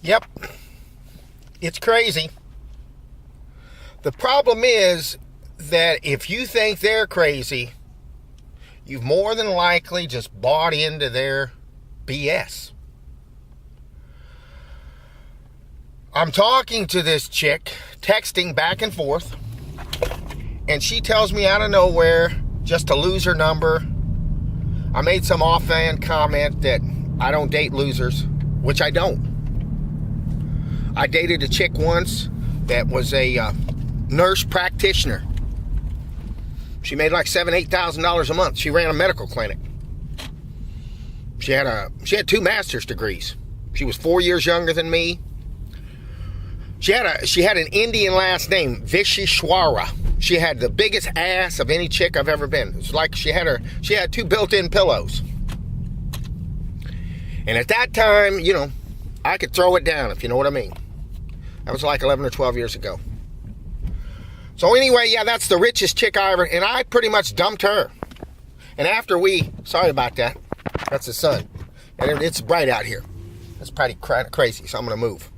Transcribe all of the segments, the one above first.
Yep, it's crazy. The problem is that if you think they're crazy, you've more than likely just bought into their BS. I'm talking to this chick, texting back and forth, and she tells me out of nowhere just to lose her number. I made some offhand comment that I don't date losers, which I don't. I dated a chick once that was a nurse practitioner. She made like $7,000-8,000 a month. She ran a medical clinic. She had 2 master's degrees. She was 4 years younger than me. She had an Indian last name, Vishishwara. She had the biggest ass of any chick I've ever been. It was like she had 2 built-in pillows. And at that time, I could throw it down, if you know what I mean. That was like 11 or 12 years ago. So anyway, yeah, that's the richest chick I ever, and I pretty much dumped her. And after sorry about that. That's the sun. And it's bright out here. It's pretty crazy, so I'm going to move.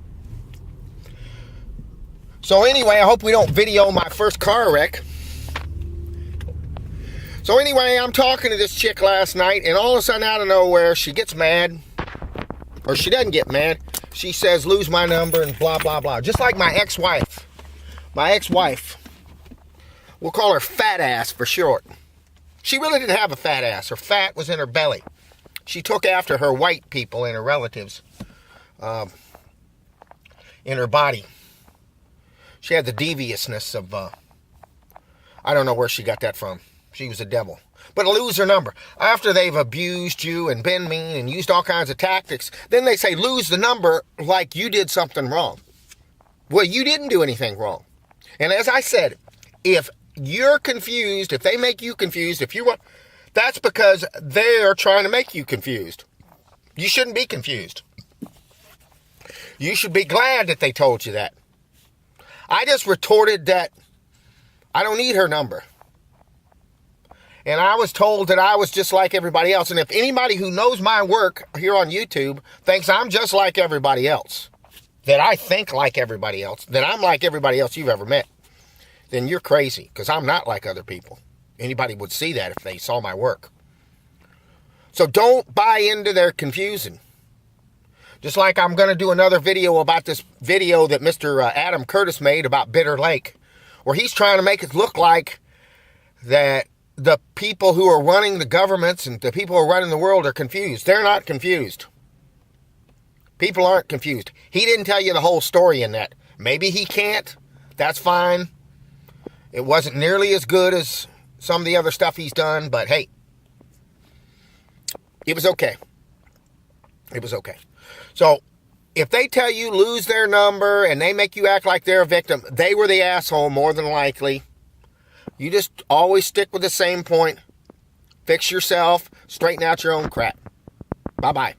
So anyway, I hope we don't video my first car wreck. So anyway, I'm talking to this chick last night, and all of a sudden, out of nowhere, she gets mad. Or she doesn't get mad. She says, lose my number and blah, blah, blah. Just like my ex-wife. My ex-wife. We'll call her fat ass for short. She really didn't have a fat ass. Her fat was in her belly. She took after her white people and her relatives in her body. She had the deviousness of, I don't know where she got that from. She was a devil. But lose her number. After they've abused you and been mean and used all kinds of tactics, then they say lose the number like you did something wrong. Well, you didn't do anything wrong. And as I said, if you're confused, if they make you confused, that's because they're trying to make you confused. You shouldn't be confused. You should be glad that they told you that. I just retorted that I don't need her number. And I was told that I was just like everybody else. And if anybody who knows my work here on YouTube thinks I'm just like everybody else, that I think like everybody else, that I'm like everybody else you've ever met, then you're crazy, because I'm not like other people. Anybody would see that if they saw my work. So don't buy into their confusing. Just like I'm going to do another video about this video that Mr. Adam Curtis made about Bitter Lake, where he's trying to make it look like that the people who are running the governments and the people who are running the world are confused. They're not confused. People aren't confused. He didn't tell you the whole story in that. Maybe he can't. That's fine. It wasn't nearly as good as some of the other stuff he's done, but hey, it was okay. It was okay. So if they tell you lose their number and they make you act like they're a victim, they were the asshole more than likely. You just always stick with the same point. Fix yourself. Straighten out your own crap. Bye-bye.